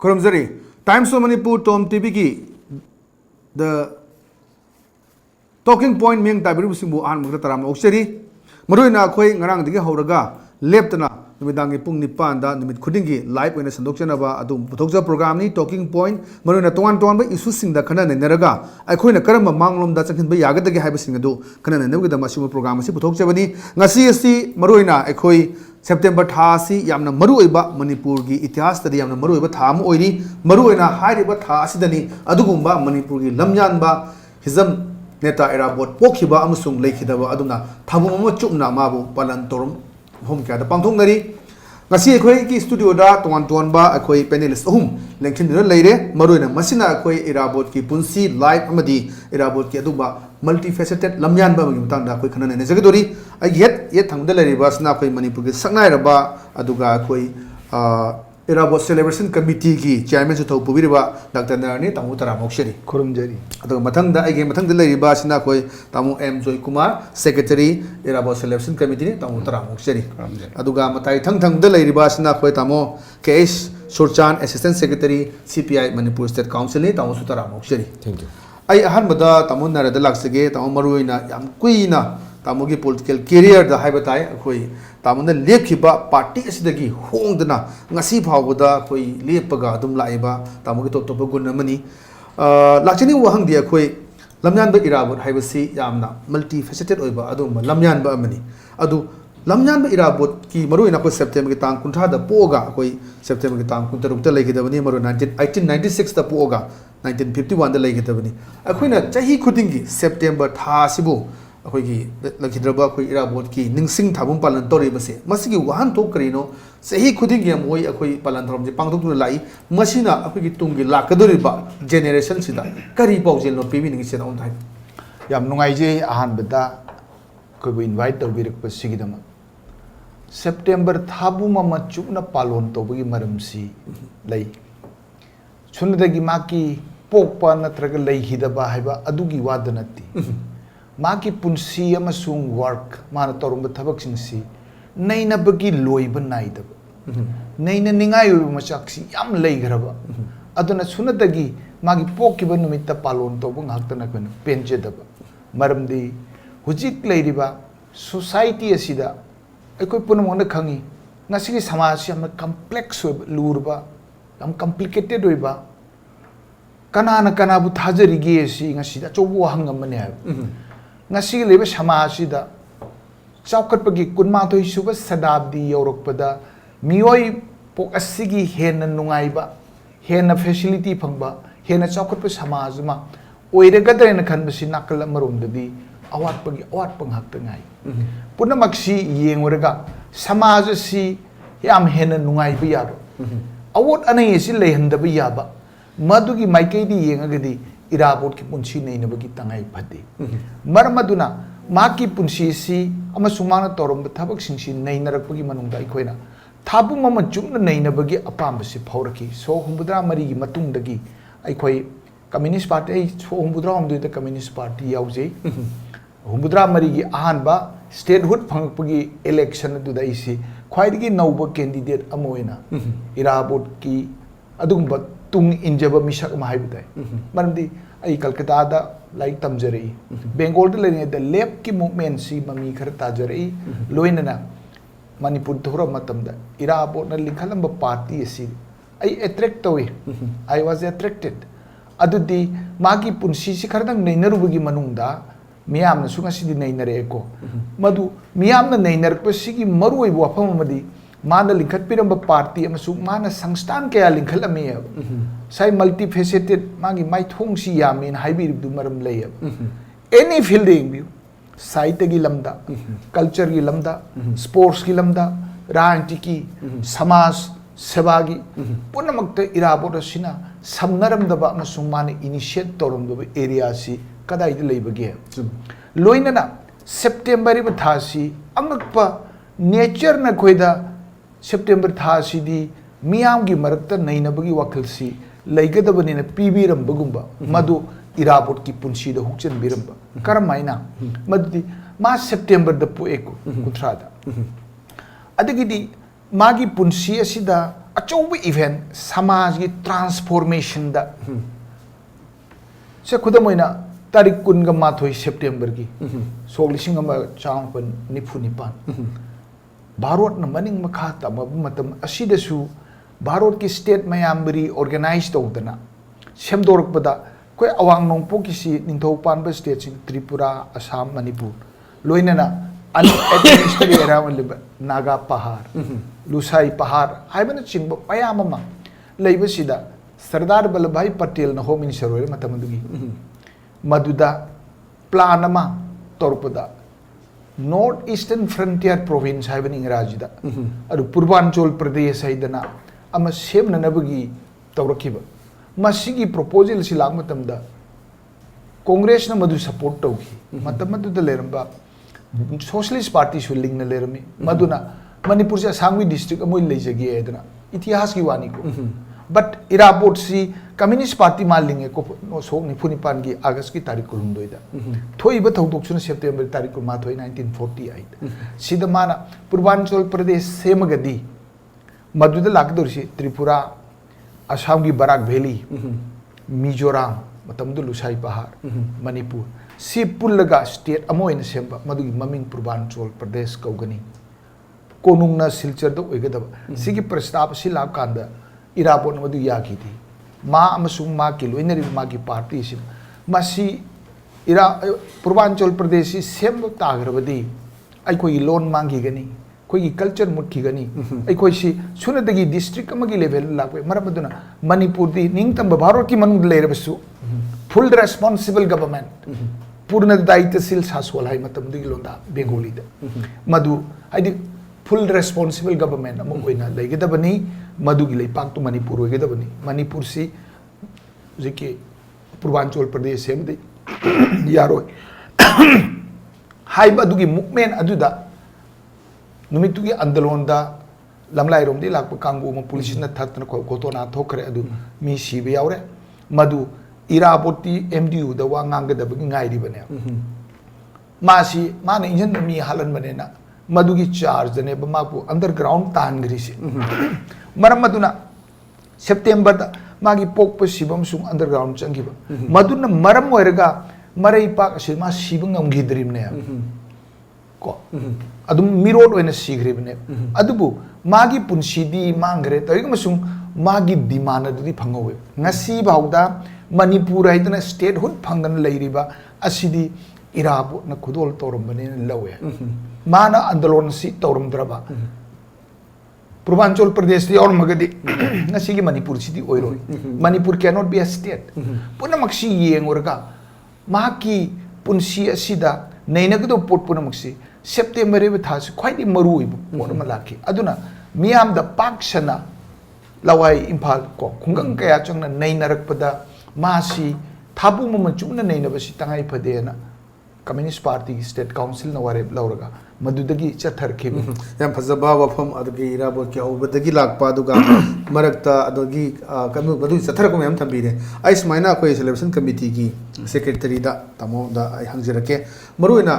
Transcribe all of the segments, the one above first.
Kurumzari, Times of Manipur TOMTV ki the talking point ming tabiru simbu an mugta taram okseri maruina khoi ngarang dige horaga leptana numidangi pung nipan da numit khudingi live oina sandokchana ba adum puthokja program ni talking point maruina tongan tongan ba issue sing da khana neraga aikhoina karamba manglom da chakhin ba yagadagi haiba sing adu khana nenabgi da masimu program asi puthokja bani ngasi asi maruina aikhoi September tha si yamna maru oiba Manipur gi itihas tadi yamna maru oiba tha am oini maru oina hairiba tha asidani adugumba Manipur gi lamyanba hizam neta Irawat pokhiba amusung leikhidaba aduna thabum ama chupna mabu palan torum hom kya da pangthong nari ngasi ekhoi ki studio da tongan ba ekhoi panelist ahum lengthin dira leire maru oina masina ekhoi Irawat ki punsi live amadi Irawat ki aduba multifaceted lamyanba gi mutang da ekhoi khana ne jagadori ai yet thangda leiriba sna ekhoi Manipur gi saknai raba aduga ekhoi Irawat celebration committee ki chairman su thau pubiriba Dr. NARA ni tamu tara moksheri Kurumjari aduga mathangda aige mathangda leiriba sna ekhoi tamu M JOYKUMAR secretary Irawat celebration committee ni tamu tara moksheri aduga matai thangda leiriba sna ekhoi tamu KS SURCHAND assistant secretary CPI Manipur state council ni tamu su tara moksheri thank you ai ahan bada tamu NARA da laksege tamu maruina yam kuina tamu gi political career da haibatai ekhoi tamuna lepkhiba party asidagi hongdana ngasi phawda khoi lepaga adum laiba tamugi top top gun amani lakchini wahang dia khoi Lamyanba Irawat haibasi yamna multi faceted oiba adum Lamyanba amani adu Lamyanba Irawat ki maruina ko September ki tang kuntha da poga khoi September ki tang kuntaruk ta lekhidabani maru 1896 da poga 1951 da lekhidabani akhoina chahi khudingi September tha sibu अखोई लखिद्रबा अखोई इराबोट की निंगसिंग थाबुम पालन तोरी बसे मसिगी वहान तो करिनो सही खुदिंग या मोई अखोई पालन थरम जे पांगथोक तुना लाई मसिना अखोई की तुंगी लाकदोरिबा जेनरेशन सिदा करी पाउजेल नो पीबी निंग सेदा ओन थाइ याम नुंगाइजे आहान बदा कोबो इनवाइट तौबिरक पसिगिदम सेप्टेम्बर थाबुम मचुना पालोन तौबगी मरमसी लै सुनदगी माकी पोकपा नत्रग लैहिदबा हाइबा अदुगी वादनती माकी पुंसी अमसुंग वर्क माना तौरम थबक सिंसी नैनबगी लोइब नाइदब नैना निंगाय मचाक्सी याम लेग्रबा अदुना सुनदगी मागी पोकिब नुमित्त पालोन तौब ngakta कन पेंजेदब मरमदी हुजिक लेरिबा सोसाइटी असिदा अखोय पुनमोन खंगी ngasiगी समाज याम कॉम्प्लेक्स लूरबा याम कॉम्प्लिकेटेड होइबा कनाना कनाबु थाजरिगे सि ngasiदा चोबो हंगमने ngasi lebe samajida chaukatpagi kunmathoi suba sadabdi yorokpada miyoi pok asigi hena nungaiba hena facility phangba hena chaukatpa samajma oiregadrena khanbasi nakal amaromdadi awatpagi awatpang hakta ngai punamaksi yengorega samaj si yam hena nungaiba yaba awot anai si lehandaba yaba madugi maikaidi yengagadi Irawat ki punsi nei nabagi tangai phade marmaduna ma ki punsi si ama sumana torom thabak singsi nei narakpagi manungda ikhoina thabu mama chumna nei nabagi apam si phawraki so humbudra mari gi matung dagi aikhoi communist party ai so humbudra amdu ta communist party yauje humbudra mari gi ahan ba statehood phangpagi election du dai si khwaidigi nauba candidate amoina Irawat ki adungba tung injaba misak ma haibudai marmdi ai Kolkata da like tamjarei Bengal da lene da lep ki movement si mami khar tajarei loinana Manipur thora matam da Irawat na likhalamba party asi ai attract tawi I was attracted adudi magi punsi si khardang nainarubugi manungda miyam na sunga sidi nainare ko madu miyam na nainarpa sigi maroi wafam amadi माना लिंखत पिरंब party अमसु माना संस्थान कया लिंखल अमे साइ multifaceted मागी माइथोंग सी यामेन हाइबिरदु मरम लय any fielding view साहित्य की लमदा कल्चर की लमदा स्पोर्ट्स की लमदा राजनीति की समाज सेवा की पुनमक्त इराबोट सिना समनरमदबा अमसु माने इनिशिएट तोरमदबा एरिया सी कदाइद लेबगे लोइनना सेप्टेम्बर थासी अंगकपा नेचर न खोइदा सेप्टेम्बर थासीदी मियाम की मरकता नैनबगी वखलसी लैगदबनिना पीबीरंबगुंबा मधु Irawat की पुंसी द हुक्चन बिरंबा करमाइना मदुदी मा सेप्टेम्बर द पुएको कुथ्रादा अदगिदी मागी पुंसी असिदा अचौब इवेंट समाज की ट्रांसफॉर्मेशन दा से खुद मोइना तारीख 28 सेप्टेम्बर की सोलिसिंग चांपन निफु निपान भारत न मनिंग मखा तमब मतम असिदसु भारत की स्टेट मयामबरी ऑर्गेनाइज तौदना सेमदोरकपदा कोई अवांग नोंगपो किसी निंथौ पानबा स्टेट सिंग त्रिपुरा असम मणिपुर लोइनना एडमिनिस्ट्रेटिव एरिया में नागा पहाड़ लुसाई पहाड़ हाइबन चिंग मयाम अमा लेबसिदा सरदार वल्लभभाई पटेल न होम मिनिस्टर होय मतमदुगी मदुदा प्लान अमा तोरपदा नॉर्थ ईस्टर्न फ्रंटियर प्रोविंस हाइबन इंग्राजीदा अरु पूर्वांचल प्रदेश हाइदना अमा सेमननबगी तौरखिबा मसीगी प्रपोजल से लाग मतमदा कांग्रेस न मधु सपोर्ट तौखी मतम मधुदा लेरंबा सोशलिस्ट पार्टी सु लिंग न लेरमी मधुना मणिपुर से असम डिस्ट्रिक्ट अमोय लेजगे एदना इतिहास की वानी को बट इराबोट सी कम्युनिस्ट पार्टी मा लिंगे को सोक निफुनिपान की अगस्त की तारीख 9 दा थोइबा थौदोक्सुन सेप्टेम्बर तारीख 1948 सिदा माना पूर्वांचल प्रदेश सेमगदी मधुदा लागदोरसी त्रिपुरा असम की बराक वैली मिजोराम मतमदु लुसाई पहाड़ मणिपुर सी पुल्लगा स्टेट अमोइन सेंबा मधुगी ममिंग पूर्वांचल प्रदेश कौगनी कोनुंगना सिलचर दो ओइगदब सिगी प्रस्ताव सि लाब कांदा इराबोन मधु यागी थी मा अमसुंग मा की लोइनरी मा की पार्टी सिम मसी इरा पूर्वांचल प्रदेश सि सेम तागरबदी अइखोई लोन मांगीगनी कोई कल्चर मुट्खीगनी अइखोइसी सुनदगी डिस्ट्रिक्ट अमगी लेवल लापे मरमदुना मणिपुर दी निंगतम भारत की मनुंग लेरबसु फुल रेस्पॉन्सिबल गवर्नमेंट पूर्ण दायित्वशील शासन हाई मतमदी लोंदा बेंगोली दा मधु हाइदि फुल रेस्पॉन्सिबल गवर्नमेंट अमु ओइना लेगदबनी मधुगी लेपाक तो मणिपुर ओइगदबनी मणिपुर सी जिके पूर्वांचल प्रदेश सेमदे यारोय हाइ मधुगी मूवमेंट अदुदा नुमितुगी आंदोलनदा लमलाइरोमदी लाप कांगू म पुलिस न थतन को गोतोना थोखरे अदु मी सिबे यावरे मधु इराबोती एमडीयू द वा ngangadabagi ngairi bane मासी माने इंजन मी हालन बने ना मधुगी चार्ज ने बमापु अंडरग्राउंड तानगरी से मरम मधुना सेप्टेम्बर दा मागी पोक सिबम सुम अंडरग्राउंड चंगिबा मधुना मरम ओइरगा मरै पाक से मा सिबंग amgidrimne को अदुम मिरोड ओइना सिग्रिबने अदुबु मागी पुनसिदी मांगरे तरिगमसुम मागी डिमांड अदुदी फंगोवे ngasi बाउदा मणिपुर हाइदना स्टेट हुड फंगन लेरिबा असिदी इराबो न खुदोल तोरमबने लवे माना आंदोलन सी तोरमद्रबा पूर्वांचल प्रदेश दी और मगदी ngasi की मणिपुर सिटी ओइरोय Manipur cannot be a state पुनमक्सी येंगोरगा माकी पुनसी असिदा नैनगदो पोट पुनमक्सी सेप्टेम्बर रे थास ख्वाइदि मरुइ पोट मलाखी अदुना मियाम द पाक्सना लवाई इम्फाल को खुंगंग कया चंगना नैनरकपदा मासी थाबु मम चुमना नैनबसी तंगाई फदेना कम्युनिस्ट पार्टी की स्टेट काउंसिल न वारे लौरगा मदुदगी चथरखे याम फजबा वफम अदगी इराबो के औबदगी लाकपा दुगा मरकता अदगी कनु बदु चथरको मैम थंबीरे आइस माइना कोई सेलिब्रेशन कमिटी की सेक्रेटरी दा तमो दा आई हंगजरके मरुइना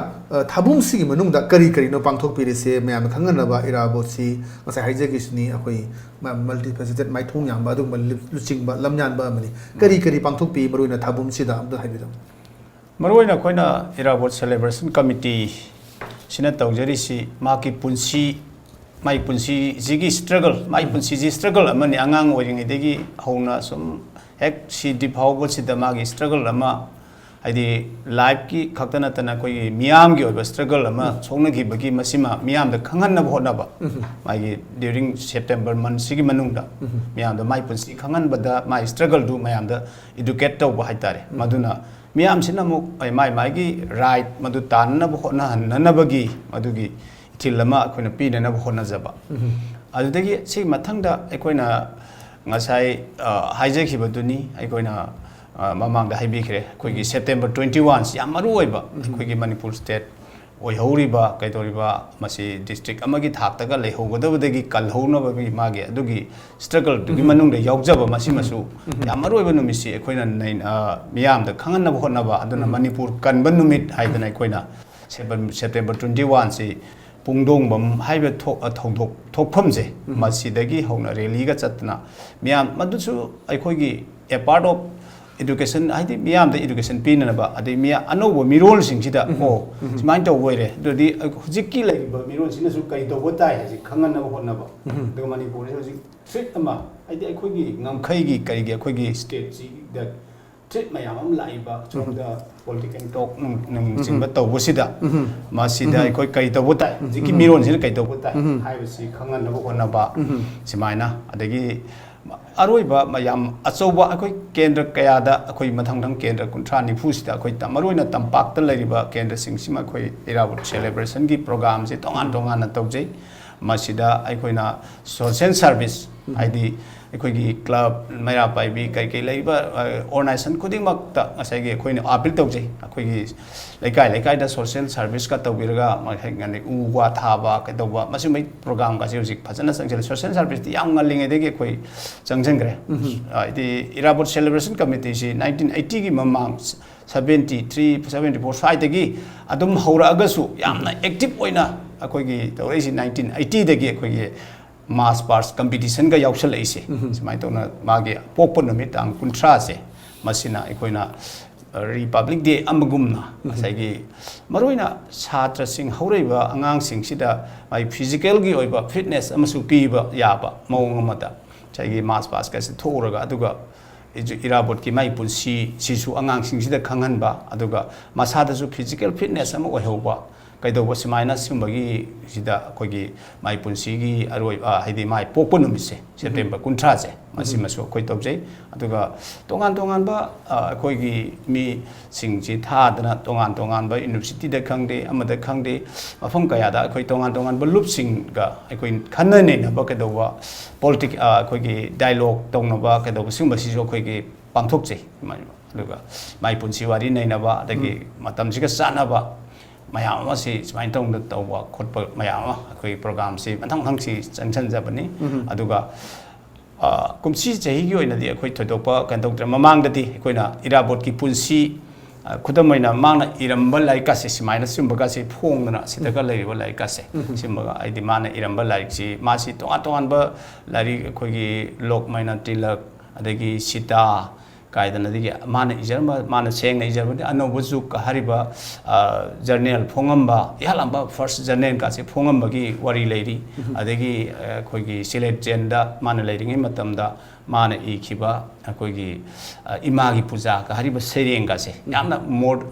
थाबुम सिगी मनुंग दा करी करी नो पांगथोक पिरे से मैम खंगनबा इराबो सी मसा हाइजेगिसनी अखोई मल्टी फेसेटेड माइथोंग यामबा दु लुचिंगबा लमयानबा मनी करी करी पांगथोक पि मरुइना थाबुम सिदा अमदा हाइबिदो मरुइना कोइना इराबोट सेलिब्रेशन कमिटी सिना तौजरिसी माकी पुंसी माई पुंसी जिगी स्ट्रगल माई पुंसी जी स्ट्रगल अमनि आंगांग ओरिंगेदगी हौना सम हेक सी डिफाउबल सिदा मागी स्ट्रगल अमा हाइदि लाइफ की खक्तनतना कोई मियाम की ओबा स्ट्रगल अमा सोंगनगिबगी मसिमा मियाम द खंगन होनबा मागी ड्यूरिंग सेप्टेम्बर मंथ सिगी मनुंगदा मियाम द माई पुंसी खंगन बदा माई स्ट्रगल दु मियाम द एडुकेट तौबा हाइतारे मदुना मियाम सिना मुक माई मागी राइट मदु ताननब होना हननबगी मदुगी इथिलमा अखोइना पीननब होनजबा अदुदगी सि मथंगदा अखोइना ngasai haijekibaduni aikoina mamangda haibikre akoigi September 21 yam maru oiba akoigi Manipur state oihoriba kaitoriba masi district amagi thaktaga lehogadabadagi kalhounabagi mage adugi struggle dugi manungda yaujaba masi masu yam maru oiba numisi akoina miyamda khanganaba honaba aduna Manipur kanba numit haidana akoina September 21 si ꯄꯨꯡꯗꯣꯡꯕꯝ ꯍꯥꯏꯕ ꯊꯣꯛꯐꯝꯁꯦ ꯃꯁꯤꯗꯒꯤ ꯍꯧꯅ ꯔꯦꯂꯤꯒ ꯆꯠꯇꯅ ꯃꯤꯌꯥꯝ ꯃꯗꯨꯁꯨ ꯑꯩꯈꯣꯏꯒꯤ a part of education ꯍꯥꯏꯗꯤ ꯃꯤꯌꯥꯝꯗ education ꯄꯤꯅꯅꯕ ꯑꯗꯩ ꯑꯅꯧꯕ ꯃꯤꯔꯣꯜꯁꯤꯡꯁꯤꯗ ꯁꯨꯃꯥꯏꯅ ꯇꯧꯕ ꯑꯣꯏꯔꯦ ꯑꯗꯨꯗꯤ ꯍꯧꯖꯤꯛꯀꯤ ꯂꯩꯔꯤꯕ ꯃꯤꯔꯣꯜꯁꯤꯅꯁꯨ ꯀꯔꯤ ꯇꯧꯕ ꯇꯥꯏ ꯍꯥꯏꯁꯤ ꯈꯪꯍꯟꯅꯕ ꯍꯣꯠꯅꯕ ꯑꯗꯨꯒ ꯃꯅꯤꯄꯨꯔꯁꯤ ꯍꯧꯖꯤꯛ ꯊ꯭ꯔꯤꯠ ꯑꯃ ꯍꯥꯏꯗꯤ ꯑꯩꯈꯣꯏꯒꯤ ꯉꯝꯈꯩꯒꯤ ꯀꯔꯤꯒꯤ ꯑꯩꯈꯣꯏꯒꯤ ꯁ꯭ꯇꯦꯠꯁꯤꯗ ꯊ꯭ꯔꯤꯠ ꯃꯌꯥꯝ ꯑꯃ ꯂꯥꯛꯏꯕ ꯁꯣꯝꯗ ꯄꯣꯂꯤꯇꯤꯀꯦꯜ ꯇꯣꯛ ꯅꯆꯤꯡꯕ ꯇꯧꯕꯁꯤꯗ ꯃꯁꯤꯗ ꯑꯩꯈꯣꯏ ꯀꯔꯤ ꯇꯧꯕ ꯇꯥꯏ ꯍꯧꯖꯤꯛꯀꯤ ꯃꯤꯔꯣꯜꯁꯤꯅ ꯀꯔꯤ ꯇꯧꯕ ꯇꯥꯏ ꯍꯥꯏꯕꯁꯤ ꯈꯪꯍꯟꯅꯕ ꯍꯣꯠꯅꯕ ꯁꯨꯃꯥꯏꯅ ꯑꯗꯒꯤ ꯑꯔꯣꯏꯕ ꯃꯌꯥꯝ ꯑꯆꯧꯕ ꯑꯩꯈꯣꯏ ꯀꯦꯟꯗ꯭ꯔ ꯀꯌꯥꯗ ꯑꯩꯈꯣꯏ ꯃꯊꯪ ꯀꯦꯟꯗ꯭ꯔ 30-40ꯁꯤꯗ ꯑꯩꯈꯣꯏ ꯃꯔꯨꯑꯣꯏꯅ ꯇꯝꯄꯥꯛꯇ ꯂꯩꯔꯤꯕ ꯀꯦꯟꯗ꯭ꯔꯁꯤꯡꯁꯤꯃ ꯑꯩꯈꯣꯏ ꯏꯔꯥꯕꯣꯠ ꯁꯦꯂꯦꯕ꯭ꯔꯦꯁꯟꯒꯤ ꯄ꯭ꯔꯣꯒ꯭ꯔꯥꯝꯁꯤ ꯇꯣꯉꯥꯟ ꯇꯧꯖꯩ ꯃꯁꯤꯗ ꯑꯩꯈꯣꯏꯅ ꯁꯣꯁꯤꯌꯦꯜ ꯁꯥꯔꯚꯤꯁ ꯍꯥꯏꯗꯤ ꯑꯩꯈꯣꯏꯒꯤ ꯀ꯭ꯂꯕ ꯃꯩꯔꯥ ꯄꯥꯏꯕꯤ ꯀꯩ ꯂꯩꯔꯤꯕ ꯑꯣꯔꯒꯅꯥꯏꯖꯦꯁꯟ ꯈꯨꯗꯤꯡꯃꯛꯇ ꯉꯁꯥꯏꯒꯤ ꯑꯩꯈꯣꯏꯅ ꯑꯥꯄꯤꯜ ꯇꯧꯖꯩ ꯑꯩꯈꯣꯏꯒꯤ ꯂꯩꯀꯥꯏꯗ ꯁꯣꯁꯤꯌꯦꯜ ꯁꯥꯔꯚꯤꯁꯀ ꯇꯧꯕꯤꯔꯒ ꯎ ꯋꯥ ꯊꯥꯕ ꯀꯩꯗꯧꯕ ꯃꯁꯤꯒꯨꯝꯕ ꯄ꯭ꯔꯣꯒ꯭ꯔꯥꯝꯒꯁꯦ ꯍꯧꯖꯤꯛ ꯐꯖꯅ ꯆꯪꯁꯤꯜꯂꯦ ꯁꯣꯁꯤꯌꯦꯜ ꯁꯥꯔꯚꯤꯁꯇꯤ ꯌꯥꯝ ꯉꯜꯂꯤꯉꯩꯗꯒꯤ ꯑꯩꯈꯣꯏ ꯆꯪꯁꯤꯟꯈ꯭ꯔꯦ ꯍꯥꯏꯗꯤ ꯏꯔꯥꯕꯣꯠ ꯁꯦꯂꯦꯕ꯭ꯔꯦꯁꯟ ꯀꯃꯤꯇꯤꯁꯤ 1980ꯒꯤ ꯃꯃꯥꯡ 73-74 ꯁ꯭ꯋꯥꯏꯗꯒꯤ ꯑꯗꯨꯝ ꯍꯧꯔꯛꯑꯒꯁꯨ ꯌꯥꯝꯅ ꯑꯦꯛꯇꯤꯚ ꯑꯣꯏꯅ ꯑꯩꯈꯣꯏꯒꯤ ꯇꯧꯔꯛꯏꯁꯤ 1980ꯗꯒꯤ ꯑꯩꯈꯣꯏꯒꯤ ꯃꯥꯁ ꯄꯥꯔꯁ ꯀꯝꯄꯤꯇꯤꯁꯟꯒ ꯌꯥꯎꯁꯜꯂꯛꯏꯁꯦ ꯁꯨꯃꯥꯏꯅ ꯇꯧꯅ ꯃꯥꯒꯤ ꯄꯣꯛꯄ ꯅꯨꯃꯤꯠ ꯇꯥꯡ 30ꯁꯦ ꯃꯁꯤꯅ ꯑꯩꯈꯣꯏꯅ ꯔꯤꯄꯕ꯭ꯂꯤꯛ ꯗꯦ ꯑꯃꯒꯨꯝꯅ ꯉꯁꯥꯏꯒꯤ ꯃꯔꯨꯑꯣꯏꯅ ꯁꯥꯇ꯭ꯔꯁꯤꯡ ꯍꯧꯔꯛꯏꯕ ꯑꯉꯥꯡꯁꯤꯡꯁꯤꯗ ꯃꯥꯒꯤ ꯐꯤꯖꯤꯀꯦꯜꯒꯤ ꯑꯣꯏꯕ ꯐꯤꯠꯅꯦꯁ ꯑꯃꯁꯨ ꯄꯤꯕ ꯌꯥꯕ ꯃꯑꯣꯡ ꯑꯃꯗ ꯉꯁꯥꯏꯒꯤ ꯃꯥꯁ ꯄꯥꯁꯀꯁꯤ ꯊꯣꯛꯎꯔꯒ ꯑꯗꯨꯒ ꯏꯔꯥꯕꯣꯠꯀꯤ ꯃꯥꯒꯤ ꯄꯨꯟꯁꯤꯁꯤꯁꯨ ꯑꯉꯥꯡꯁꯤꯡꯁꯤꯗ ꯈꯪꯍꯟꯕ ꯑꯗꯨꯒ ꯃꯁꯥꯗꯁꯨ ꯐꯤꯖꯤꯀꯦꯜ ꯐꯤꯠꯅꯦꯁ ꯑꯃ ꯑꯣꯏꯍꯧꯕ ꯀꯩꯗꯧꯕ ꯁꯨꯃꯥꯏꯅ ꯁꯤꯒꯨꯝꯕꯒꯤ ꯁꯤꯗ ꯑꯩꯈꯣꯏꯒꯤ ꯃꯥꯏ ꯄꯨꯟꯁꯤꯒꯤ ꯑꯔꯣꯏꯕ ꯍꯥꯏꯗꯤ ꯃꯥꯏ ꯄꯣꯛꯄ ꯅꯨꯃꯤꯠꯁꯦ ꯁꯦꯞꯇꯦꯝꯕꯔ 30ꯁꯦ ꯃꯁꯤꯃꯁꯨ ꯑꯩꯈꯣꯏ ꯇꯧꯖꯩ ꯑꯗꯨꯒ ꯇꯣꯉꯥꯟꯕ ꯑꯩꯈꯣꯏꯒꯤ ꯃꯤꯁꯤꯡꯁꯤ ꯊꯥꯗꯅ ꯇꯣꯉꯥꯟꯕ ꯌꯨꯅꯤꯚꯔꯁꯤꯇꯤꯗ ꯈꯪꯗꯦ ꯑꯃꯗ ꯈꯪꯗꯦ ꯃꯐꯝ ꯀꯌꯥꯗ ꯑꯩꯈꯣꯏ ꯇꯣꯉꯥꯟꯕ ꯂꯨꯞꯁꯤꯡꯒ ꯑꯩꯈꯣই ꯈꯟꯅ ꯅꯩꯅꯕ ꯀꯩꯗꯧꯕ ꯑꯩꯈꯣꯏꯒꯤ ꯗꯥꯏꯂꯣꯛ ꯇꯧꯅꯕ ꯀꯩꯗꯧꯕ ꯁꯤꯒꯨꯝꯕꯁꯤꯁꯨ ꯑꯩꯈꯣꯏꯒꯤ ꯄꯥꯡꯊꯣꯛꯆꯩ ꯑꯗꯨꯒ ꯃꯥꯏ ꯄꯨꯟꯁꯤ ꯋꯥꯔꯤ ꯅꯩꯅꯕ ꯑꯗꯒꯤ ꯃꯇꯝꯁꯤꯒ ꯆꯥꯟꯅꯕ ꯃꯌꯥꯝ ꯑꯃꯁꯤ ꯁꯨꯃꯥꯏꯅ ꯇꯧꯕ ꯈꯣꯠꯄ ꯃꯌꯥꯝ ꯑꯃ ꯑꯩꯈꯣꯏ ꯄ꯭ꯔꯣꯒ꯭ꯔꯥꯝꯁꯤ ꯃꯊꯪꯁꯤ ꯆꯪꯁꯤꯟꯖꯕꯅꯤ ꯑꯗꯨꯒ ꯀꯨꯝꯁꯤ ꯆꯍꯤꯒꯤ ꯑꯣꯏꯅꯗꯤ ꯑꯩꯈꯣꯏ ꯊꯣꯏꯗꯣꯛꯄ ꯀꯩꯅꯣ ꯇꯧꯗ꯭ꯔꯦ ꯃꯃꯥꯡꯗꯗꯤ ꯑꯩꯈꯣꯏꯅ ꯏꯔꯥꯕꯣꯠꯀꯤ ꯄꯨꯟꯁꯤ ꯈꯨꯗꯝ ꯑꯣꯏꯅ ꯃꯥꯅ ꯏꯔꯝꯕ ꯂꯥꯏꯔꯤꯛꯀꯥꯁꯦ ꯁꯨꯃꯥꯏꯅ ꯁꯤꯒꯨꯝꯕꯒꯥꯁꯦ ꯐꯣꯡꯗꯅ ꯁꯤꯗꯒ ꯂꯩꯔꯤꯕ ꯂꯥꯏꯔꯤꯛꯀꯥꯁꯦ ꯁꯤꯒꯨꯝꯕꯒ ꯍꯥꯏꯗꯤ ꯃꯥꯅ ꯏꯔꯝꯕ ꯂꯥꯏꯔꯤꯛꯁꯤ ꯃꯥꯁꯤ ꯇꯣꯉꯥꯟꯕ ꯂꯥꯏꯔꯤꯛ ꯑꯩꯈꯣꯏꯒꯤ ꯂꯣꯛꯃꯩꯅ ꯇꯤꯂꯛ ꯑꯗꯒꯤ ꯁꯤꯇꯥ ꯀꯥꯏꯗꯅꯗꯒꯤ ꯃꯥꯅ ꯏꯖꯔꯝꯕ ꯃꯥꯅ ꯁꯦꯡꯅ ꯏꯖꯔꯕꯗꯤ ꯑꯅꯧꯕ ꯖꯨꯛ ꯍꯥꯏꯔꯤꯕ ꯖꯔꯅꯦꯜ ꯐꯣꯡꯉꯝꯕ ꯏꯍꯥꯟꯕ ꯐꯥꯔꯁ ꯖꯔꯅꯦꯜꯒꯥꯁꯦ ꯐꯣꯡꯉꯝꯕꯒꯤ ꯋꯥꯔꯤ ꯂꯩꯔꯤ ꯑꯗꯒꯤ ꯑꯩꯈꯣꯏꯒꯤ ꯁꯤꯂꯦꯠ ꯖꯦꯟꯗ ꯃꯥꯅ ꯂꯩꯔꯤꯉꯩ ꯃꯇꯝꯗ ꯃꯥꯅ ꯏꯈꯤꯕ ꯑꯩꯈꯣꯏꯒꯤ ꯏꯃꯥꯒꯤ ꯄꯨꯖꯥꯒ ꯍꯥꯏꯔꯤꯕ ꯁꯩꯔꯦꯡꯒꯥꯁꯦ ꯌꯥꯝꯅ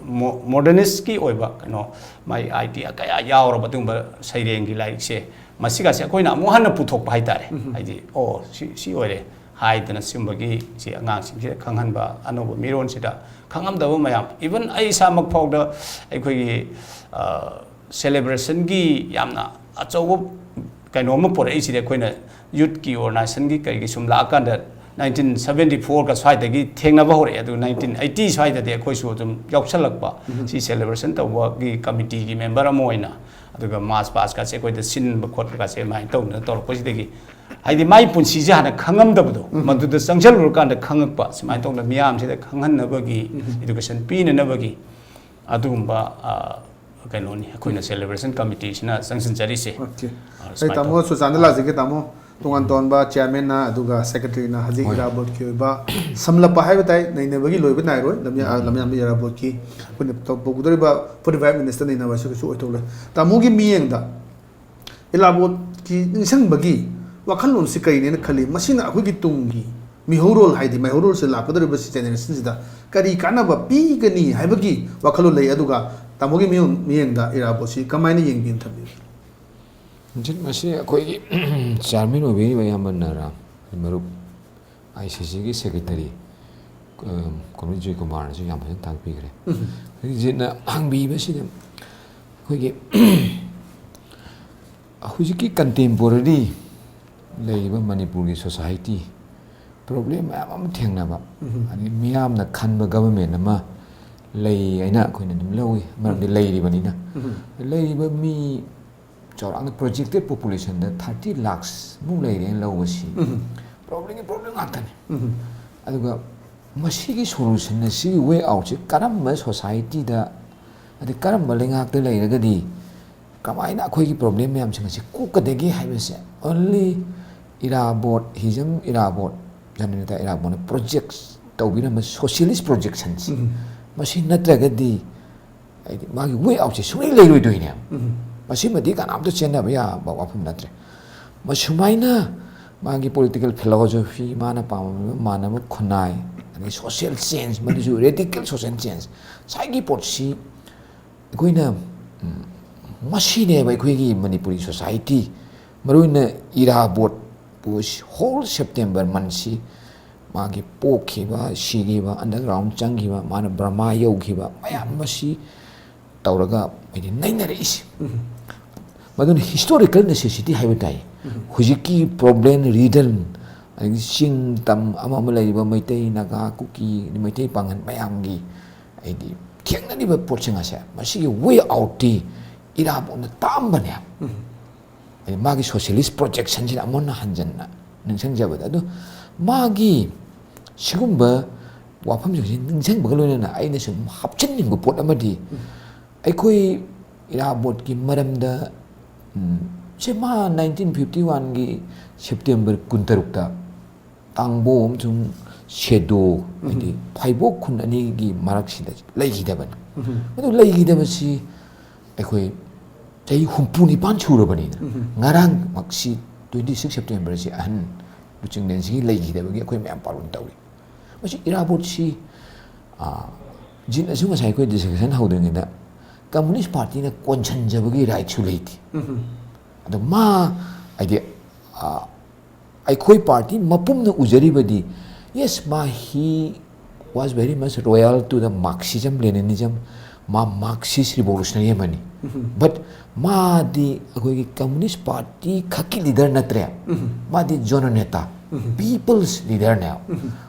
ꯃꯣꯗꯔꯅꯤꯁꯀꯤ ꯑꯣꯏꯕ ꯀꯩꯅꯣ ꯃꯥꯏ ꯑꯥꯏꯗꯤꯌꯥ ꯀꯌꯥ ꯌꯥꯎꯔꯕ ꯑꯗꯨꯒꯨꯝꯕ ꯁꯩꯔꯦꯡꯒꯤ ꯂꯥꯏꯔꯤꯛꯁꯦ ꯃꯁꯤꯒꯥꯁꯦ ꯑꯩꯈꯣꯏꯅ ꯑꯃꯨꯛ ꯍꯟꯅ ꯄꯨꯊꯣꯛꯄ ꯍꯥꯏꯇꯥꯔꯦ ꯍꯥꯏꯗꯤ ꯁꯤ ꯑꯣꯏꯔꯦ ꯍꯥꯏꯗꯅ ꯁꯤꯒꯨꯝꯕꯒꯤ ꯁꯤ ꯑꯉꯥꯡꯁꯤꯡꯁꯤꯗ ꯈꯪꯍꯟꯕ ꯑꯅꯧꯕ ꯃꯤꯔꯣꯟꯁꯤꯗ ꯈꯪꯉꯝꯗꯕ ꯃꯌꯥꯝ ꯏꯚꯟ ꯑꯩ ꯏꯁꯥꯃꯛ ꯐꯥꯎꯗ ꯑꯩꯈꯣꯏꯒꯤ ꯁꯦꯂꯦꯕ꯭ꯔꯦꯁꯟꯒꯤ ꯌꯥꯝꯅ ꯑꯆꯧꯕ ꯀꯩꯅꯣꯝꯃ ꯄꯣꯔꯛꯏꯁꯤꯗꯤ ꯑꯩꯈꯣꯏꯅ ꯌꯨꯠꯀꯤ ꯑꯣꯔꯒꯅꯥꯏꯖꯦꯁꯟꯒꯤ ꯀꯩꯒꯤ ꯁꯨꯝ ꯂꯥꯛꯑꯀꯥꯟꯗ 1974ꯒ ꯁ꯭ꯋꯥꯏꯗꯒꯤ ꯊꯦꯡꯅꯕ ꯍꯧꯔꯛꯑꯦ ꯑꯗꯨꯒ 1980 ꯁ꯭ꯋꯥꯏꯗꯗꯤ ꯑꯩꯈꯣꯏꯁꯨ ꯑꯗꯨꯝ ꯌꯥꯎꯁꯜꯂꯛꯄ ꯁꯤ ꯁꯦꯂꯦꯕ꯭ꯔꯦꯁꯟ ꯇꯧꯕꯒꯤ ꯀꯃꯤꯇꯤꯒꯤ ꯃꯦꯝꯕꯔ ꯑꯃ ꯑꯣꯏꯅ ꯑꯗꯨꯒ ꯃꯥꯁ ꯄꯥꯁꯀꯥꯁꯦ ꯑꯩꯈꯣꯏꯗ ꯁꯤꯟꯕ ꯈꯣꯠꯄꯒꯥꯁꯦ ꯑꯗꯨꯃꯥꯏꯅ ꯇꯧꯗꯅ ꯇꯧꯔꯛꯄꯁꯤꯗꯒꯤ ꯍꯥꯏꯗꯤ ꯃꯥꯏ ꯄꯨꯟꯁꯤꯁꯦ ꯍꯥꯟꯅ ꯈꯪꯉꯝꯗꯕꯗꯣ ꯃꯗꯨꯗ ꯆꯪꯁꯤꯜꯂꯨꯔꯀꯥꯟꯗ ꯈꯪꯉꯛꯄ ꯁꯨꯃꯥꯏꯅ ꯇꯧꯗꯅ ꯃꯤꯌꯥꯝꯁꯤꯗ ꯈꯪꯍꯟꯅꯕꯒꯤ ꯏꯗꯨꯀꯦꯁꯟ ꯄꯤꯅꯅꯕꯒꯤ ꯑꯗꯨꯒꯨꯝꯕ ꯀꯩꯅꯣꯅꯤ ꯑꯩꯈꯣꯏꯅ ꯁꯦꯂꯦꯕ꯭ꯔꯦꯁꯟ ꯀꯃꯤꯇꯤꯁꯤꯅ ꯆꯪꯁꯤꯟꯖꯔꯤꯁꯦ ꯑꯩ ꯇꯥꯃꯣ ꯁꯨꯆꯥꯟꯗ ꯂꯥꯛꯆꯒꯦ ꯇꯥꯃꯣ ꯇꯣꯉꯥꯟꯕ ꯆꯤꯌꯔꯃꯦꯟꯅ ꯑꯗꯨꯒ ꯁꯦꯀ꯭ꯔꯦꯇꯔꯤꯅ ꯍꯧꯖꯤꯛ ꯏꯔꯥꯕꯣꯠꯀꯤ ꯑꯣꯏꯕ ꯁꯝꯂꯞꯄ ꯍꯥꯏꯕ ꯇꯥꯏ ꯅꯩꯅꯕꯒꯤ ꯂꯣꯏꯕ ꯅꯥꯏꯔꯣꯏ ꯂꯝꯌꯥꯟꯕ ꯏꯔꯥꯕꯣꯠꯀꯤ ꯑꯩꯈꯣꯏꯅ ꯇꯧꯒꯗꯧꯔꯤꯕ 45 ꯃꯤꯅꯤꯠꯁꯇ ꯅꯩꯅꯕ ꯑꯁꯤ ꯀꯩꯁꯨ ꯑꯣꯏꯊꯣꯛꯂꯦ ꯇꯥꯃꯣꯒꯤ ꯃꯤꯠꯌꯦꯡꯗ ꯏꯔꯥꯕꯣꯠꯀꯤ ꯅꯤꯡꯁꯤꯡꯕꯒꯤ ꯋꯥꯈꯜꯂꯣꯟꯁꯤ ꯀꯔꯤꯅꯦꯅ ꯈꯜꯂꯤ ꯃꯁꯤꯅ ꯑꯩꯈꯣꯏꯒꯤ ꯇꯨꯡꯒꯤ ꯃꯤꯍꯧꯔꯣꯜ ꯍꯥꯏꯗꯤ ꯃꯩꯍꯧꯔꯣꯜꯁꯦ ꯂꯥꯛꯀꯗꯧꯔꯤꯕ ꯖꯦꯅꯦꯔꯦꯁꯟꯁꯤꯗ ꯀꯔꯤ ꯀꯥꯟꯅꯕ ꯄꯤꯒꯅꯤ ꯍꯥꯏꯕꯒꯤ ꯋꯥꯈꯜꯂꯣꯟ ꯂꯩ ꯑꯗꯨꯒ ꯇꯥꯃꯣꯒꯤ ꯃꯤꯠꯌꯦꯡꯗ ꯏꯔꯥꯕꯣꯠꯁꯤ ꯀꯃꯥꯏꯅ ꯌꯦꯡꯕꯤꯅ ꯊꯝꯕꯤꯕ ꯃꯁꯤ ꯑꯩꯈꯣꯏꯒꯤ ꯆꯤꯌꯔꯃꯦꯟ ꯑꯣꯏꯕꯤꯔꯤꯕ ꯏꯌꯥꯝꯕ ꯅꯥꯔꯥ ꯃꯔꯨꯞ ICCꯒꯤ ꯁꯦꯀ꯭ꯔꯦꯇꯔꯤ ꯀꯣꯃꯔꯦꯗ ꯖꯣꯏꯀꯨꯃꯥꯔꯅꯁꯨ ꯌꯥꯝ ꯐꯖꯅ ꯇꯥꯛꯄꯤꯈ꯭ꯔꯦ ꯍꯧꯖꯤꯛꯅ ꯍꯪꯕꯤꯕꯁꯤꯗ ꯑꯩꯈꯣꯏꯒꯤ ꯍꯧꯖꯤꯛꯀꯤ ꯀꯟꯇꯦꯝꯄꯣꯔꯔꯤ ꯂꯩꯔꯤꯕ ꯃꯅꯤꯄꯨꯔꯒꯤ ꯁꯣꯁꯥꯏꯇꯤ ꯄ꯭ꯔꯣꯕ꯭ꯂꯦꯝ ꯃꯌꯥꯝ ꯑꯃ ꯊꯦꯡꯅꯕ ꯑꯗꯒꯤ ꯃꯤꯌꯥꯝꯅ ꯈꯟꯕ ꯒꯚꯔꯟꯃꯦꯟ ꯑꯃ ꯂꯩ ꯍꯥꯏꯅ ꯑꯩꯈꯣꯏꯅ ꯑꯗꯨꯝ ꯂꯧꯏ ꯃꯔꯝꯗꯤ ꯂꯩꯔꯤꯕꯅꯤꯅ ꯂꯩꯔꯤꯕ ꯃꯤ ꯆꯥꯎꯔꯥꯛꯅ ꯄ꯭ꯔꯣꯖꯦꯛꯇꯦꯠ ꯄꯣꯄꯨꯂꯦꯁꯟꯗ 30 ꯂꯥꯛꯁꯃꯨꯛ ꯂꯩꯔꯦꯅ ꯂꯧꯕꯁꯤ ꯄ꯭ꯔꯣꯕ꯭ꯂꯦꯝ ꯉꯥꯛꯇꯅꯤ ꯑꯗꯨꯒ ꯃꯁꯤꯒꯤ ꯁꯣꯂꯨꯁꯟ ꯑꯁꯤꯒꯤ ꯋꯦ ꯑꯥꯎꯠꯁꯤ ꯀꯔꯝꯕ ꯁꯣꯁꯥꯏꯇꯤꯗ ꯑꯗꯩ ꯀꯔꯝꯕ ꯂꯩꯉꯥꯛꯇ ꯂꯩꯔꯒꯗꯤ kamaina akhoi gi problem me am sing si ku ka degi haibe se only Irawat hijam Irawat janita Irawat projects tawbina ma socialist projections masi natraga di magi way out se sui le roi doine masi ma di kan am to chena ba ya ba wapum natre masumaina magi political philosophy mana pa mana ma khunai ani social change ma ju radical social change saigi potsi koina masi ne ba koi gi Manipuri society maruina Irawat push whole September mansi magi pokhi ba shigi ba underground changi ba mana brahma yogi ba mayam masi tauraga medi nainare is madun historical necessity haibatai hujiki problem reader sing tam ama malai ba maitai naga kuki ni maitai pangan mayam gi aidi thiangna ni ba porchinga sa masi way out ti Irawat na tambane magi socialist projection jina amonna hanjanna ningsang jabada adu magi sigumba wafam jing ningsang bagaloina na aina sum hapchin ning pot amadi aikoi Irawat ki maramda sema 1951 gi September kuntarukta tangbo omjung shedo adi phaibo khun ani gi maraksida laigidaban adu laigidabasi aikoi tay humpuni pan churabani ngarang maksi 26 September si an luching den si lagi da bagi akoi mayam palun tawi masi Irawat si jin asuma sai koi discussion haudeng da communist party na konchan jabagi right chu leiti ado ma ide ai koi party mapum na ujari badi yes ma he was very much loyal to the Marxism Leninism ma Marxist revolutionary mani but ma di agoi communist party khaki leader natre ma di jononeta people's leader now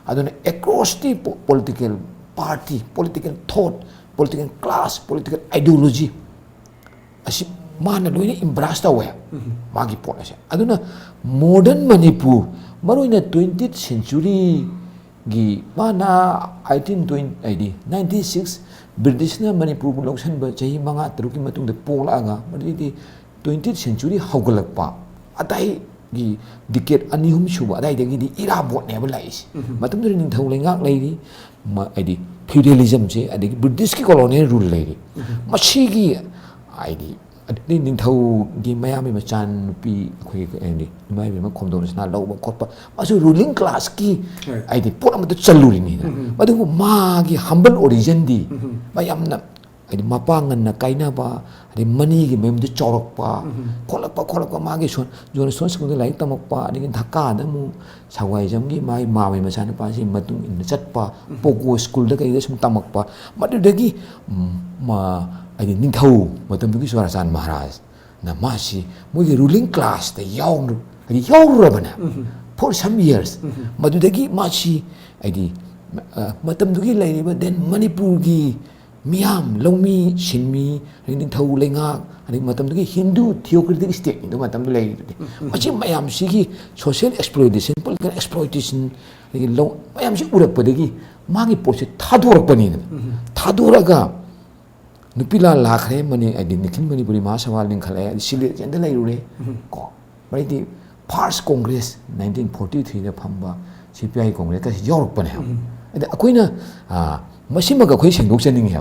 adone across the political party political thought political class political ideology asi mana loina embrace ta we magi pot ase aduna modern Manipur maroina 20th century gi mana 1996 British na Manipur ko loksan ba chahi manga taruki matung de pola nga mari 20th century haugalakpa atai gi decade anihum shuba adai de gi Irawat ne ba lais matung de ning thau lengak leiri ma adi feudalism che adi British ki colonial rule leiri machi gi adi adi ning thau gi mayami machan pi khoi andi mai be ma khomdon na law ba khotpa masu ruling class ki adi pot am to chaluri ni madu ma gi humble origin di mayam na adi mapangan na kaina ba adi mani gi mem de chorok pa kholak ma gi son jon son skung lai tamak pa adi dhaka da mu sawai jam gi mai ma mai machan pa si matung in chat pa pogo school da kai da sum tamak pa madu dagi ma adi ning thau matam gi SURCHAND Maharaj na masi mo gi ruling class da yaung adi yaung rabana for some years madu dagi masi adi matam dugi lai ba then Manipur gi miam longmi shinmi ning thau lenga ani matam dugi Hindu theocratic state ni matam du lai masi mayam si gi social exploitation political exploitation ni long mayam si urak padagi magi pose thadorak pani thadoraga nupila lakhre mani adi nikin Manipuri ma sawal ning khale sile jenda lai rure ko bari di first congress 1943 da phamba CPI congress ka york pane adi akoina masima ga khoi sengdok chaning he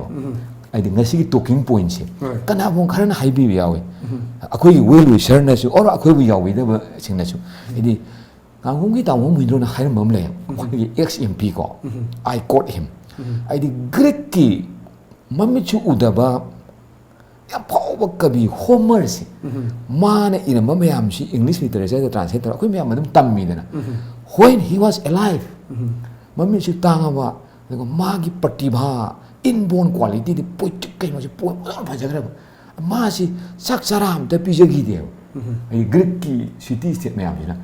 adi ngasi gi talking point se kana bon kharana haibi yawe akoi well wisher na su or akoi bu yawe da singna su adi ngong gi taw mo indro na khair mam le ex MP ko I quote him adi great ki mamichu udaba ya power kabi Homer se mana ina mamayam si English literature da translator akoi mayam madum tammi dana when he was alive mamichu tangaba lego magi pratibha inborn quality the poetic kai ma po bhajagra ma si saksaram da pijagi de ai Greek ki city state mayam ina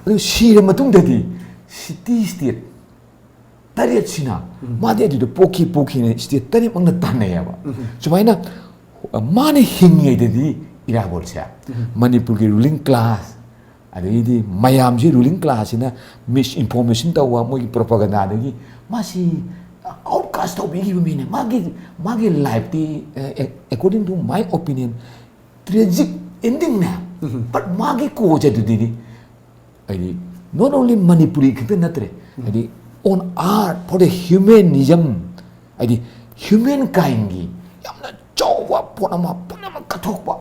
adu shire matung da di city state tariat sina ma de du poki ne state tari mang na tanaya ba sumaina mane hingi de di Irawat sa Manipur ki ruling class adi di mayam si ruling class ina misinformation tawa mo ki propaganda de masi outcast of bigi mine magi life ti according to my opinion tragic ending na but magi ko ja didi ai not only Manipuri kita natre ai on art for the humanism ai humankind gi yamna chawa ponama kathok ba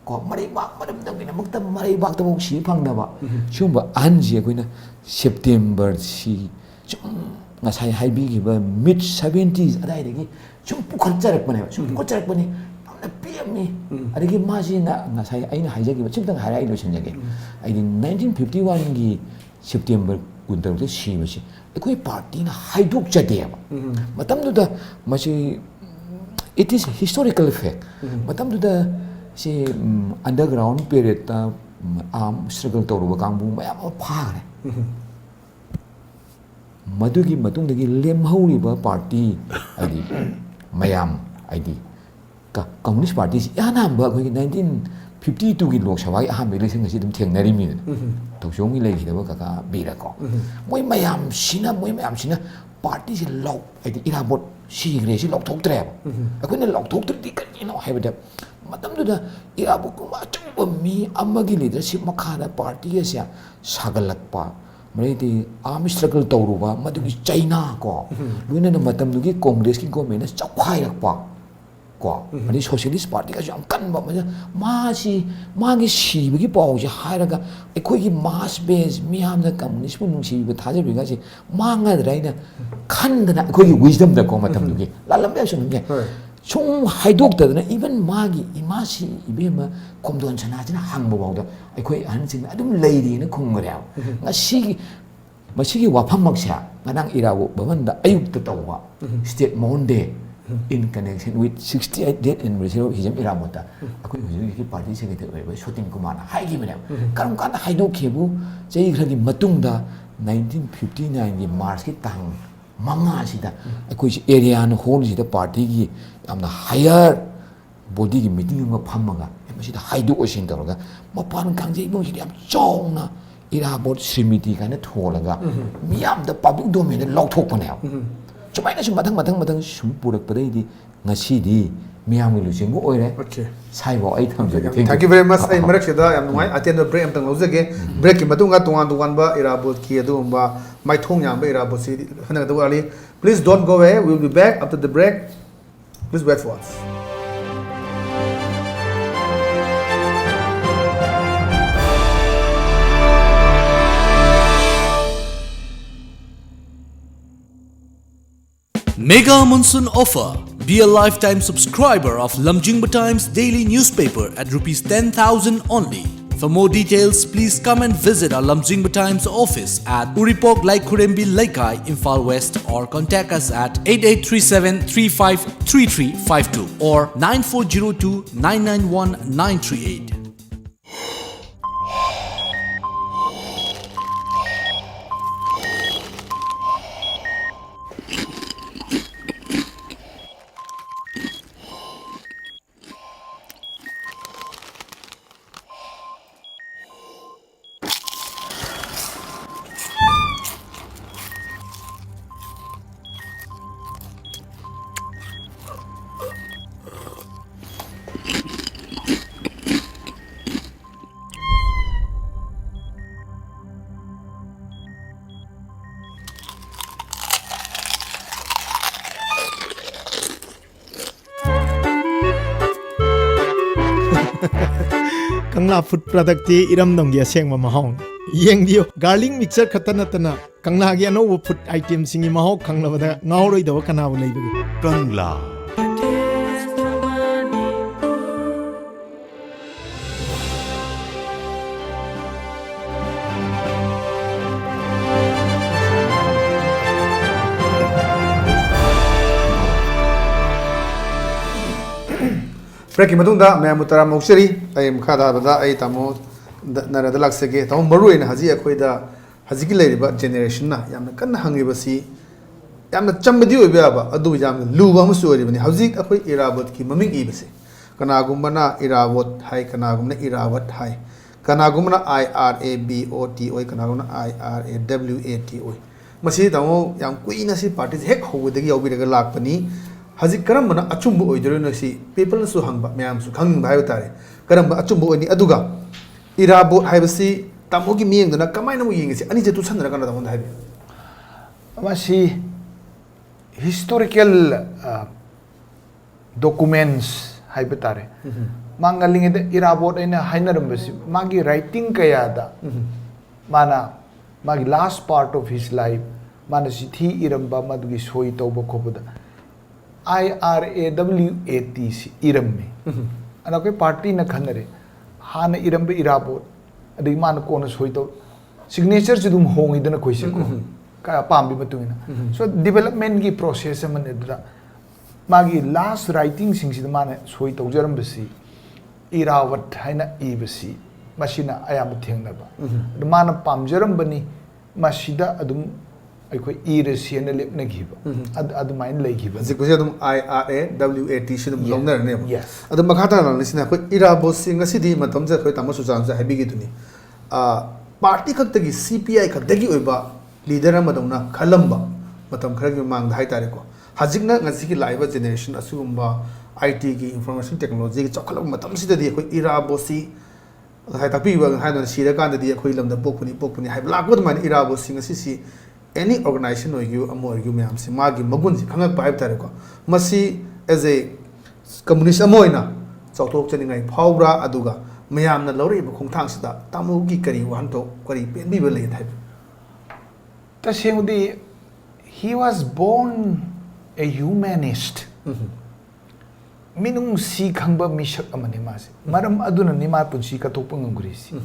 ko mari bak madam dang ina makta mari bak ta bok si phang da ba chumba anji ko na September si nga sai hai bi gi ba mid 70s adai de gi chum pukhar charak bane chum pukhar charak bane amna pm ni adagi ma ji na nga sai aina hai jagi ba chim tang hai ai lo chen jage ai 1951 gi September kuntar de si ba si koi party na hai duk jade ba matam du da ma si it is historical fact matam du da si underground period ta struggle to ro kang bu ma ya pha ne Madugi matungdagi lemhauriba party id mayam id ka communist party yanamba khoi 1952 gi lok sabha aham election asi dum thengnari mi thosongi lei hidaba ka bira ko moi mayam sina party si lok id irabot si gre si lok thok tre akoina lok thok tri kan ino haibada matam du da irabot ko ma chu mi amagi leadership makhana party asia sagalakpa Mereka army struggle tauruba, madugi China ko, luina na matam dugi Congress ki government na cakwai lakpa ko, mari socialist party ka jam kan ba magi si bagi pau je hairaga, ekoi ki mass base miyam na communist pun si ba thaje biga si manga drai na kan na ekoi ki wisdom da ko matam dugi lalam ya sun nge chung haidok da na even magi imasi ibema komdon chana chana hang bo da ekoi an sing adum lady na khungre ngasi masigi wafam maksha nganang irawo bamanda ayuk ta tawwa state monde in connection with 68th date anniversary of hijam iramota akoi hujui ki party secretary oi shooting kumar hai gi mena karum kan haidok khebu chei khragi matung da 1959 gi march ki tang manga sida akoi area na hall sida party gi amna higher body gi meeting ma phamaga masida haidok osin tawga mapan kangje ibong sidi am chongna irabot simiti kana tholaga miyam da public domain da lok thok panel chumaina sum mathang sum purak padai di ngasi di miyam gi luching go oire okay sai bo ai tham je thank you very much ai marak sida yam nuai attend break am tang lojage break ki matunga tuan ba irabot ki adu ba mai thong yam ba irabot si hana da wali please don't go away we will be back after the break please wait for us Mega Monsoon Offer. Be a lifetime subscriber of Lamjingba Times daily newspaper at Rs 10,000 only. For more details, please come and visit our Lamjingba Times office at Uripok Laikurembi Laikai, Imphal West, or contact us at 8837353352 or 9402 991 938. Kangla food product ti iram dong dia seng ma mahong yeng dio garlic mixer khatana tana kangla gi ano food item singi maho kangla bada ngauroi do kana bu lei bagi Kangla break ki matungda me mutara mokseri ai mkhada bada ai tamo nara dalak sege tamo marui na haji akhoi da haji ki leiriba generation na yamna kan hangiba si yamna chambadi oiba ba adu yamna luba mu sori bani haji akhoi irabot ki maming ibase kana gumbana irawat hai kana gumna irawat hai kana gumna IRABOT oi kana gumna IRAWAT oi masi tamo yam kuina si party hek hobudagi yobiraga lakpani हजिक करम अचुंब ओइदरनसी people सु हंगबा ma'am सु खंग भाई तारे करम अचुंब ओइनी अदुगा इराबोट हाइबसी तामोगी मियंगदना कमाइना मु यिंगसी अनि जे तुसनरा कना दमन हाइबे मसी हिस्टोरिकल डॉक्यूमेंट्स हाइबे तारे मांगलिंगे इराबोट एना हाइनरमबसी मागी राइटिंग कयादा माना मागी last part of his life माना सिथी इरंबा मदुगी सोई तौबा खोबदा IRAWAT सी इरम्मे अना कोई पार्टी न खनरे हान इरम्बे इराबोट अदि मान कोन सोई तो सिग्नेचर से दुम होंगी दना कोई से को का पाम भी मतुना सो डेवलपमेंट की प्रोसेस मन दरा मागी लास्ट राइटिंग सिंग सी माने सोई तो जरम्बसी इरावत हाइना इबसी मसिना अयाम थेंगनबा मान पामजरम्बनी मसिदा अदुम अखोई इरसियन लेपनगिबा अदुमाइन लेगिबा जिकुसे दुम IRAWAT सिदुम लौनरने Yes. अदु मखाता लानसिना कोई इराबो सिंग असि मतम जे कोई तमसु चांस हाइबिगी दुनी पार्टी खक्तगी CPI खक्तगी ओइबा लीडर अमदौना खलंबा मतम खरगी मांग हाइ तारे को हजिकना ngasi की लाइव जनरेशन असुगुम्बा IT की इंफॉर्मेशन टेक्नोलॉजी की चखलब मतम सिददी कोई इराबो सि हाइ तापीबा हाइदन सिरा कांददी कोई लमदा पोकपुनी हाइ लाकबद मान इराबो सिंग असि any organization or you amo you me amsi magi magun si khangak pai tare ko masi as a communist amoina chautok chani ngai phawra aduga mayam na lori ba khongthang sida tamu gi kari wan to kari pen bi ba le thai ta semudi he was born a humanist minung si khangba misak amani masi maram aduna ni ma punsi ka topang nguri si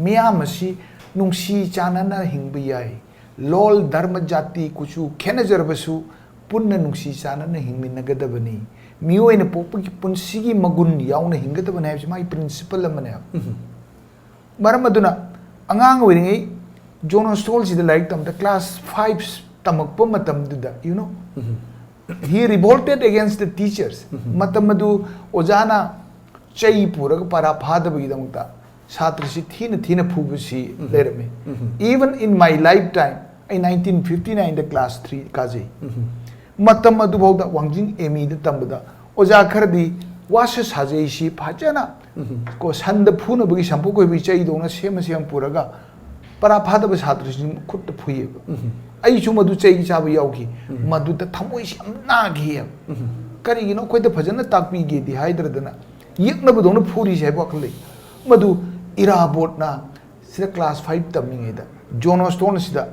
miyam si nung si chanana hingbi yai लोल धर्म जाति कुछ खेनजर बसु पुण्य नुक्सी चानन हिंगमिनगदबनी मियोइन पोपकी पुंसीगी मगुन याउन हिंगदबने है माई principal अमने मरम अदुना अंगांग ओइरिङै जोन स्टोल सिद लाइक तम द क्लास 5 तमक प मतम दुदा you know he revolted against the teachers मतम मदु ओजाना चई पुरग परा फादबगी दमता छात्र सी थीन फुबसी लेरमे even in my lifetime in 1959 the class 3 काजे मतम अदु बहुदा वांजिंग एमी द तंबदा ओजा खरदी वास साजे सी फाजना को संद फुन बगी संपु को बि चई दोना सेम पुरगा परा फादब छात्र सी खुद फुये आई छु मदु चई चाब याउकी मदु त थमोइ सी ना घे करिगिनो कोइ त फजना ताकपी गे दि हाइदरदना यकनब दोना फुरी से बखले मदु इराबोट ना सिदा क्लास 5 तमिङैदा जोन स्टोन सिदा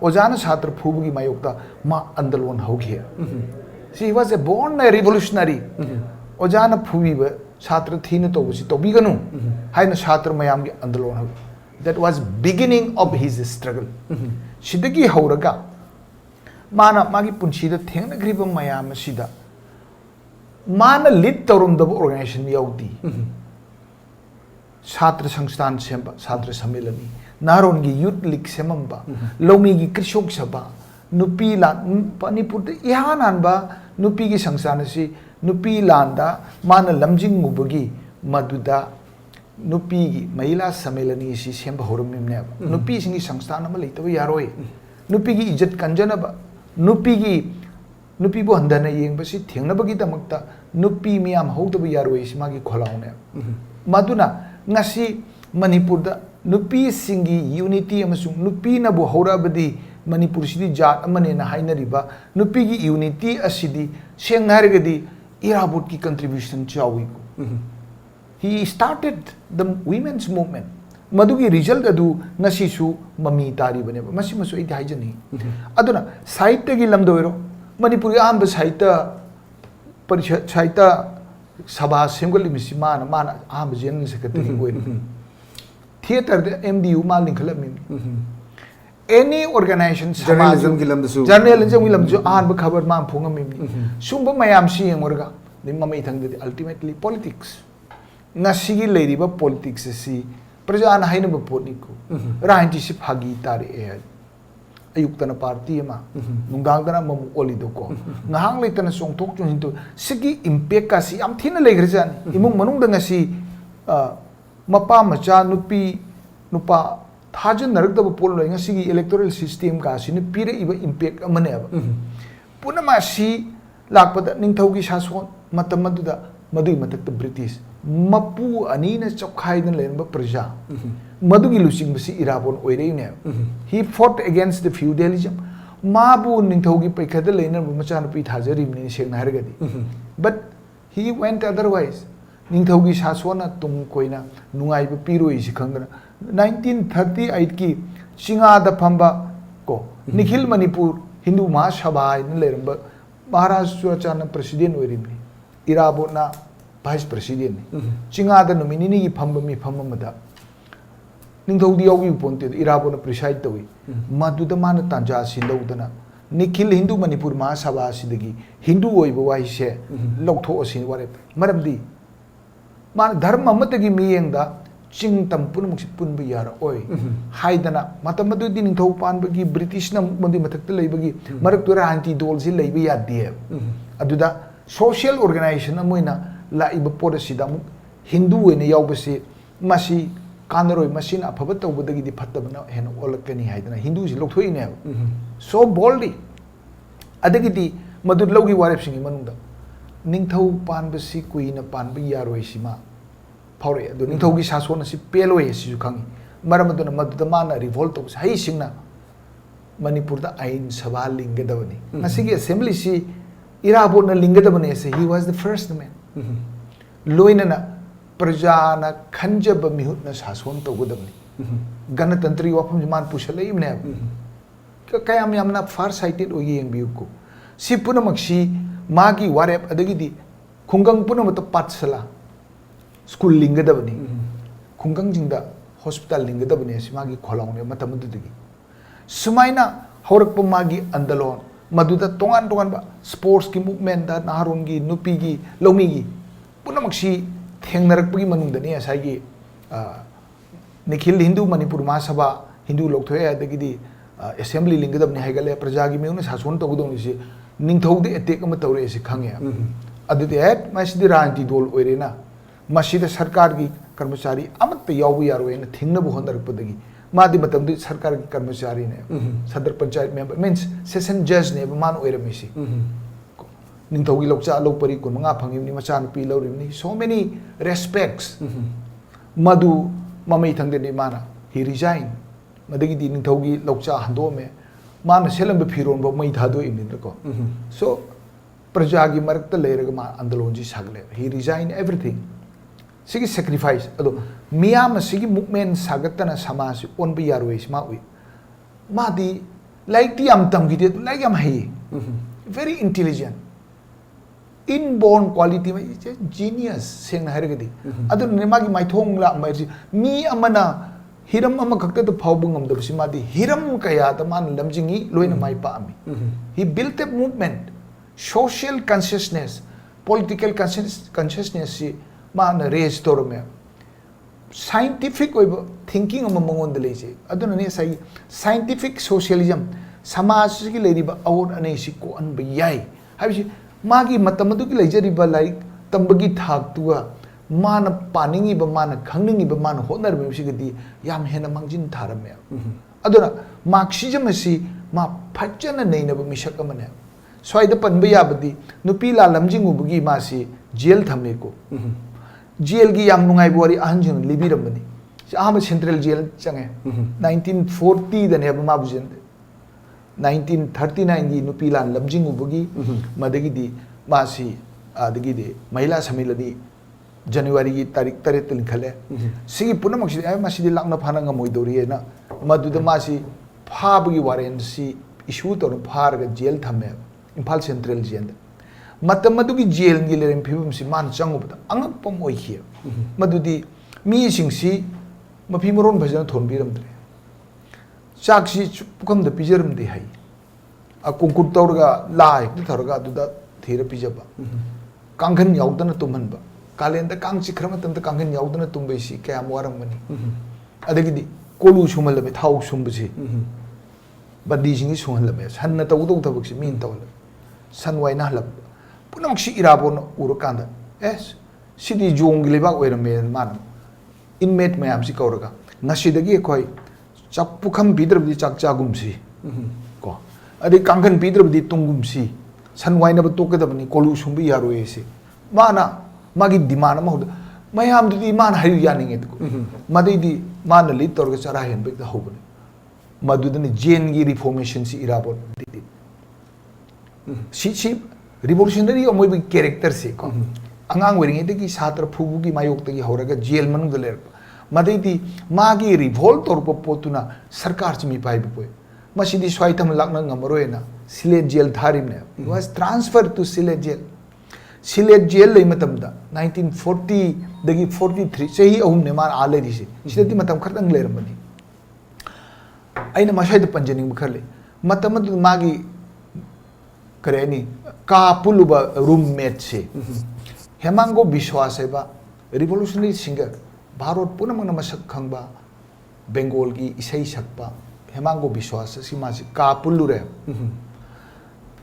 ओजाना छात्र फुबगी मायोक्ता मा आन्दोलन होगे सी was a born a revolutionary ओजाना फुबीब छात्र थीन तोबसी तोबिगनु हाइना छात्र मयाम के आन्दोलन हो that was beginning of his struggle सिदगी हौरगा माना मागी पुंसीदा थेंगनग्रिब मयाम सिदा माना लीड तौरमदब ऑर्गेनाइजेशन याउदी छात्र संस्थान सेंबा छात्र सम्मेलनी नारोन की यूथ लीग सेमंबा लौमी की कृषक सभा नुपी ला मणिपुर इहान आनबा नुपी की संस्थान से नुपी लांदा मान लमजिंग मुबगी मदुदा नुपी की महिला सम्मेलनी से सेंबा होरमिमने नुपी सिंगी संस्थान अमा लेतबा यारोय नुपी की इज्जत कंजनबा नुपी की नुपी बो हंदना येंगबसी थेंगनबगी दमकता नुपी मियाम हौदबा यारोय सिमागी खोलाउने मदुना ngasi manipur da nupi singi unity amasung nupi na bu haurabadi manipur sidi jat amane na hainariba nupi gi unity asidi senghargadi irabot ki contribution chawi he started the women's movement madugi result adu ngasi su mami tari bane masi masu ai haijani aduna sahitya gi lamdoiro manipur gi amba sahitya parishad sahitya सभा सेमगली मिसी मान मान आम general secretary होय theatre दे MDU माल निखलमी any organisation journalism की लमदसु journalism की लमजु आन खबर मा फोंगमी सुंब मयाम सी यंगरगा नि ममै थंगदे अल्टीमेटली पॉलिटिक्स नसिगी लेरिबा पॉलिटिक्स सी प्रजान हाइनब पोनिको राजनीति से फागी तारे ए अयुक्तना पार्टी मा नुंगांगदना मम ओलिदोको नहांग लेतना सोंथोक चुनितो सिगी इंपैक्ट का सी आम थिना लेग्रजान इमुंग मनुंग दंगसी मपा मचा नुपी नुपा थाजन नरकदब पोल लोय ngasi इलेक्टोरल सिस्टम का सिने पीरे इबा इंपैक्ट अमने अब पुनमा सी lakpada ningthaugi sason matam maduda madui matakta British mapu anina chokkhai na lenba praja madugi lusing basi Irabon oirei ne he fought against the feudalism mabu ningthaugi paikada lenar machan pi thajarim ni seng hargadi but he went otherwise ningthaugi sasona tum koina nungai ba piroi si khangna 1938 ki singa da phamba ko nikhil manipur hindu mahasabha na leramba Maharashtra chana president oirimni Irabon na vice president singa da nominee ki phamba mi phamba mada ningthaugi yogi ponte Irabon na preside towi maduda mana tanja si lodana nikhil hindu manipur mahasabha sidagi hindu oiba wai se loktho asin ware maramdi man dharma amatagi miyengda ching tam punamuk punba yara oi haidana matam adu din thau panbagi British na mandi mathakta leibagi marak tura anti dol si leiba yadde aduda social organization amoina la iba policy da hindu ene yaubasi masi kanaroi machine afaba tawbadagi di phattabana hena olakani haidana hindu si lokthoi ne so boldly adagi di madud logi warep singi manungda ningthau panbasi kuina panba yaroi sima faure adu ningthaugi sasona si peloi si khangi maramaduna maduda mana revolt to hai singna manipur da ain sabha lingadabani nasigi assembly si Irabon na lingadabani se he was the first man loinana prajana khanjaba mihutna sason tawgadabni ganatantri wafam man pushalai ne kayam yamna far sighted oyi yengbiuko si punamaksi magi warep adagi di khungang punamata patsala school lingadabani khungang jingda hospital lingadabani si magi kholaune matamadudagi sumaina haurakpa magi andalon maduda tongan tongan ba sports ki movement da naharon gi nupi gi lomi gi punamaksi thengnarakpagi manungdani asagi nikhil hindu manipur mahasabha hindu lokthoe adagi di assembly lingadabni haigale praja gi meuna sason togudoni si ningthaude attack ama tawre si khange adudi et masidi ranti dol oirena masida sarkar gi karmachari amatta yawu yaroena thingna bu hondarpadagi madi matamdi sarkar gi karmachari ne sadar panchayat member means session judge ne man oiramisi ningthaugi lokcha lokpari kun manga phangimni machan pi laurimni so many respects madu mamai thangde ni mana he resigned madagi di ningthaugi lokcha handome mana selam phiron bo mai thado imni ko so praja gi marakta leiraga ma andalonji sagle he resigned everything sigi sacrifice ado miyam sigi movement sagatana samaj on bi yaroi ma ui madi like ti am tam gi like am hai very intelligent inborn quality ma is a genius seng haragadi adu ne magi mai thong la mai mi amana hiram ama khakta to phawbung am dabsi madi hiram kaya ta man lamjingi loina mai pa ami he built a movement social consciousness political consciousness si man raise to me scientific oiba thinking ama mangon de leje aduna ne sai scientific socialism samaj gi leiriba award ane si ko an ba yai habisi magi matamadu ki lejari ba like tambagi thak tuwa mana paningi ba mana khangningi ba mana honar be sigadi yam hena mangjin tharame aduna marxism si ma phajana neina ba misak amane soida panba yabadi nupi la lamjing ubugi ma si jail thame ko jail gi yam nungai bori anjun libiramani ahma central jail change 1940 da ne ba ma bujen 1939 gi nupi la lamjing ubugi madagi di ma si adagi de mahila samiladi January ki tarik tarit tin khale sigi punamak si ay masidi lakna phana nga moidori na maduda masi phabgi warrant si issue to phar ga jail thame Imphal Central jail matam madugi jail gi lerem phibum si man changu bata angapom oi khia madudi mi sing si mafi moron bhajana thon biram dre chak si pukam da pijaram de hai a kunkur tawrga lai tu tharga duda thira pijaba kanghan yaudana tumhan ba kalenda kang chikrama tamta kanghan yaudana tumbai si kaya waram mani adagi di kolu sumal me thau sumbusi badi jingi suhal me sanna tawdu tabuk si min tawla sanwai na lab punam si irabon urukanda es sidi jong lebak oirame man inmate mayam si kauraga ngasi dagi khoi chak pukham bidrab di chak chagum si ko adi kanghan bidrab di tungum si sanwai na betul kita bani kolu sumbi yaru ese mana magi di mana mau mayam di mana hari yaning itu madi di mana litor ke cara hen baik dah hoban madu ni jen gi reformation si irabot si revolutionary or maybe character se ko angang wering ite ki satra phubu ki mayok te ki horaga jail manung de ler madi di magi revolt or popotuna sarkar chimi pai bu masi di swaitam lakna ngamaroena Silet jail tharim ne it was transferred to Silet jail Silet jail lei matam da 1940 dagi 43 chahi ahum ne mar ale ri se sidati matam khatang leram bani aina masai da panjaning bukharle matam du magi kare ni ka puluba roommate se hemango biswas ba revolutionary singer bharot punamang masak khangba bengal ki isai sakpa hemango biswas si ma ka pulure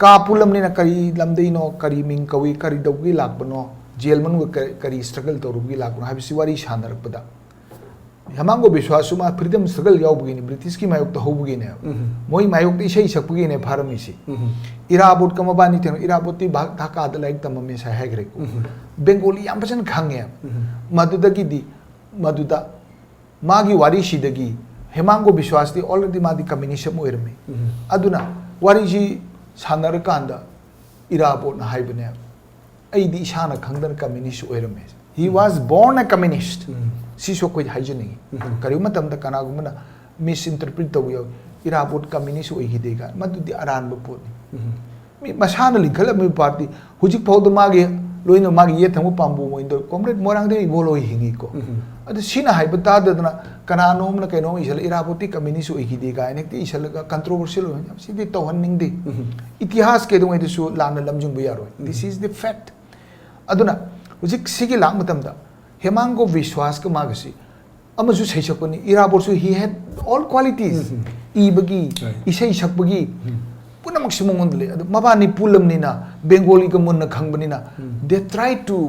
ka pulam ni na kari lamdei no kari ming kawi kari dawgi lakbano jail manu kari struggle to rugi lakbano habi siwari shanar pada hamango biswasu ma freedom struggle yaw bugini british ki mayok to ho bugini moi mayok ti sei sak bugini pharami si irabot kama bani ten irabot ti bhag dhaka da like tamame sa hagre ko bengali yam pasan khange maduda gi di maduda magi wari sidagi hemango biswas ti already madi communism oirme aduna wari ji sanar kanda irabot na haibane ai di shana khangdan communist oirame he was born a communist si so koi haijani kari matam da kana gumna misinterpret to yo irabot communist oi hidega madu di aran bo pot mi masana linkhala mi party hujik phawd mage loina mage ye thamu pambu mo indo comrade morang de bolo hingi ko adu sina haiba ta da kana nom na kaino isal irabot ti communist oi hidega nek ti isal ka controversial ho si di to hanning di itihas ke dong edisu lana lamjung bu yaro this is the fact aduna hujik sigi lang matam da hemango vishwas ka magasi amasu sei sakoni irabot su he had all qualities ibagi isai sakbagi puna maximum ondle mabani pulam ni na bengali ka mun na khangbani na they tried to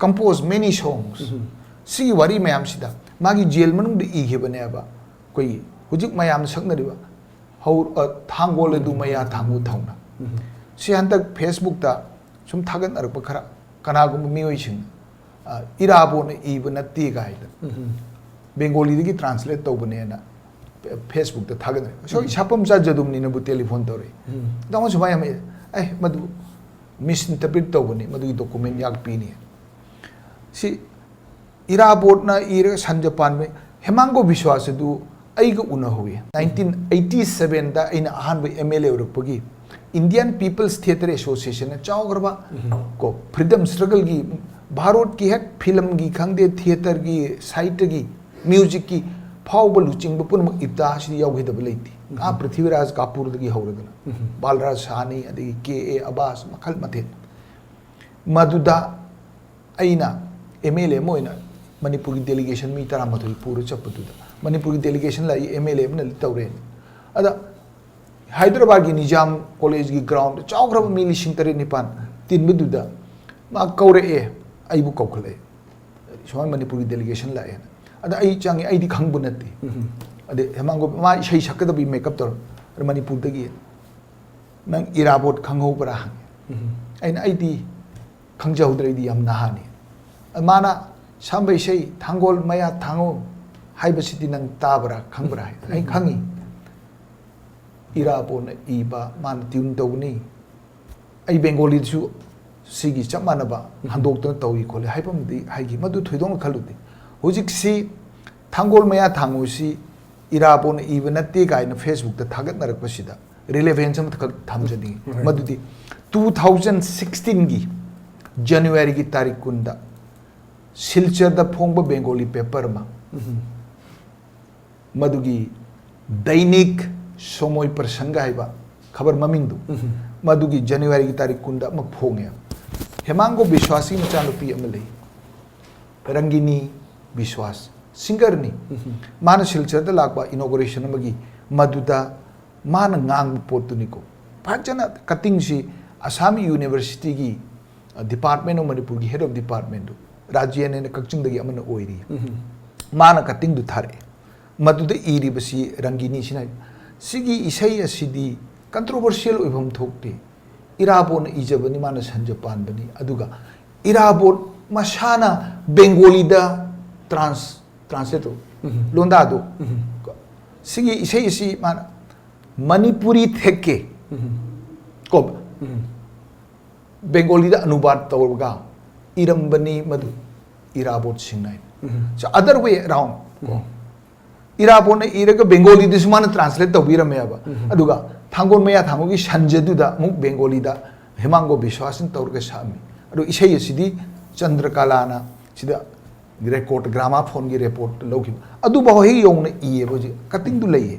compose many songs sigi wari mayam sida magi jail manung de igibane aba koi hujik mayam saknariba how thangol du maya thangu thauna si hantak facebook ta sum thagan arpa khara kanagum mioi sing irabo na ibna ti gaida bengali digi translate tawbane na Facebook ta thagan so chapam sa jadum ni na bu telephone tawre dama subaya me ai madu misinterpret tawbane madu document yak pi ni si irabot na ira sanjapan me hemango biswas du ai ga una huwe 1987 da ina ahan ba MLA urupagi Indian People's Theatre Association na chawgrba ko freedom struggle gi Bharat की हेक film की खंगदे theatre की site की music की फाव लुचिंग पुनम इब्दा यावगदब लेती आ पृथ्वीराज कापूर की हौरदना बालराज सानी अदगी के अब्बास मखल मथे मदुदा अइना MLA मोइना मणिपुर की डेलीगेशन मी तरा मथुई पूरा चपदुदा मणिपुर की डेलीगेशन लाई MLA मन तौरे अदा हैदराबाद की निजाम कॉलेज की ग्राउंड चावग्रब मी लिसिंग तरे निपान तीन बदुदा मा कौरे आइबु कौखले सोय मणिपुर की डेलीगेशन लाए अदा आई चांगे आई दी खंगबु नते अदे हेमांगो मा सही सकदा बि मेकअप तोर मणिपुर दगी नंग इराबोट खंगौ बरा आइना आई दी खंगजाउद्रै दी यम नहानी माना सामबै सही थांगोल मया थांगो हाइबसिति नंग ताबरा खंगबरा आई खंगी इराबोन इबा मान ट्यून तौनी आई बेंगोली सु सिगी चमानबा हंदोक्तन तौई खोले हाइपमदि हाइगी मदु थोइदोंग खलुदि हुजिक सि थांगोल मया थांगोसि इराबोन इबा नत्ते गाइना फेसबुक ता थागत नरकपसिदा रिलेवेंस हम थक थामजदि मदुदि 2016 गी जनवरी की तारीख कुंदा सिलचर दा फोंगबा बेंगोली पेपर मा मदुगी दैनिक सोमोय प्रसंग हाइबा खबर ममिंदु मदुगी जनवरी की तारीख कुंदा म फोंगे हेमांगो विश्वासी मचानुपी अमले रंगिनी विश्वास सिंगर नि मान सिलचर दा लाकबा इनॉग्रेशन मगी मदुदा मान ngang पोतुनिको फाजना कटिंग सी असम यूनिवर्सिटी की डिपार्टमेंट ऑफ मणिपुर की हेड ऑफ डिपार्टमेंट राज्य ने कक्चिंग दगी अमन ओइरी मान कटिंग दु थारे मदुदा इरी बसी रंगिनी सिना सिगी इसै असिदी कंट्रोवर्शियल ओइभम थोकते इराबोट इजबनी माना संज पानबनी अदुगा इराबोट मसाना बेंगोली दा ट्रांसलेट लोंदा दो सिगी इसे इसी माना मणिपुरी थेके को बेंगोली दा अनुवाद तौरगा इरंबनी मधु इराबोट सिंगनाय so other way around इराबोट ने इरगा बेंगोली दिसमान ट्रांसलेट तौबिरमे अब अदुगा थांगोन मया थांगोगी संजदुदा मुक बेंगोली दा हेमांगो विश्वासन तौरगा सामी अदु इसे यसिदी चंद्रकलाना सिदा रेकॉर्ड ग्रामाफोन की रिपोर्ट लौखि अदु बहि योंने इए बजे कटिंग दु लइए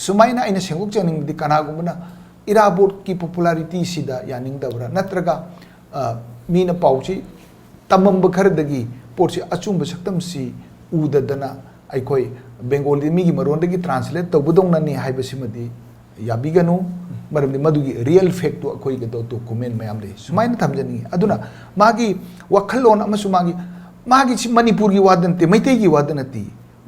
सुमाइना आइना सेंगोक चनिंग दि कनागुमना इराबोट की पॉपुलैरिटी सिदा यानिंग दबरा नत्रगा मीना पाउची तमम खरदगी पोर्ची अचुंब सक्तम सी उददना आइखोय बेंगोली मीगी मरोंदगी ट्रांसलेट तौबदोंननी हाइबसिमदी याबिगनु मरमदि मदुगी रियल फैक्ट तो अखोय गदो डॉक्यूमेंट मयाम ले सुमाइना थमजनी अदुना मागी वखलोन अमसु मागी मणिपुर की वादन ते मैते की वादन ती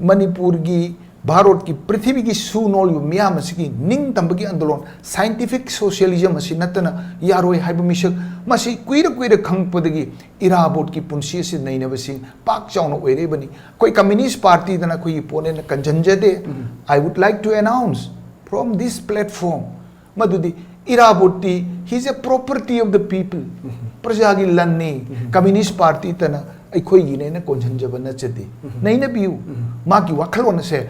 मणिपुर की भारत की पृथ्वी की सुनोल मियाम की निंग तंबगी आंदोलन साइंटिफिक सोशलिज्म असी नतना यारोय हाइब मिसक मसी कुइर खंगपदगी इराबोट की पुंसी से नैनबसी पाक चाउन ओइरेबनी कोई कम्युनिस्ट पार्टी दना कोई पोने कंजंजदे I would like to announce from this platform मदुदी इराबोटी he is a property of the people प्रजा की लन्नी कम्युनिस्ट पार्टी तना अखोगी ने कोंजंजब नचदी नैन बियू मागी वखलोन से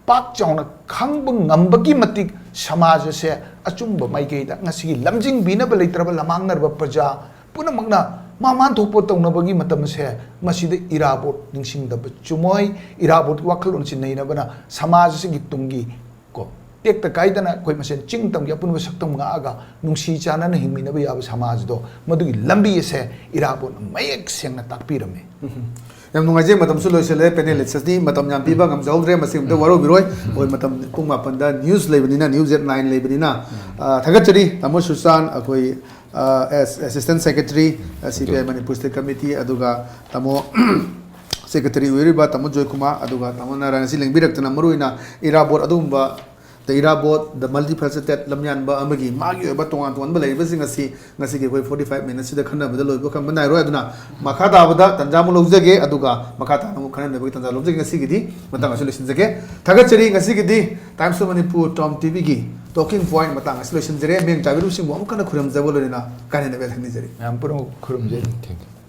पाक चाउन खंब ngambagi matik समाज से अचुंब माइकेदा ngasi lamjing binaba leitraba lamangnerba प्रजा पुनमगना मामान थोपो तौनबगी मतम से मसीदे इराबोट निंगसिंगदब चुमोय इराबोट वखलोन से नैनबना समाज से गितुंगी को टेक्ता काइदना कोई मसेन चिंग तम या पुनब सक्तम गागा नुंसी चाना न हिमिनब याब समाज दो मदुगी लंबी से इराबोट मयक सेंगना ताकपिरमे यम नुंगाजे मतम सु लोइसले पैनलिस्ट्स दी मतम याम पीबा गम जौद्रे मसिम द वरो बिरोय ओय मतम पुंग मापन दा न्यूज लेबनिना न्यूज एट 9 लेबनिना थगचरी तमो सुसान अखोई assistant secretary CPI Manipur state committee अदुगा तमो सेक्रेटरी ओइरिबा तमो जोयकुमार अदुगा तमो Narayan लिंगबिरक्तना मरुइना इराबोट अदुंबा the Irawat, the multifaceted Lamyanba Amagi, Magi, but to one belay, Nasi 45 minutes to the Kana with the Lobo Kamana Rodna, Makata Abada, Tanjamu Zage, Aduga, Makata, Mukan, the Vitan Lobzing Sigidi, Matanga Solutions again. Tagachari, Sigidi, Times of Manipur, TOMTV, talking point, Matanga Solutions, being Tavirushim, one kind of Kurum Zavolina, kind of misery. I am putting Kurum. Thank you.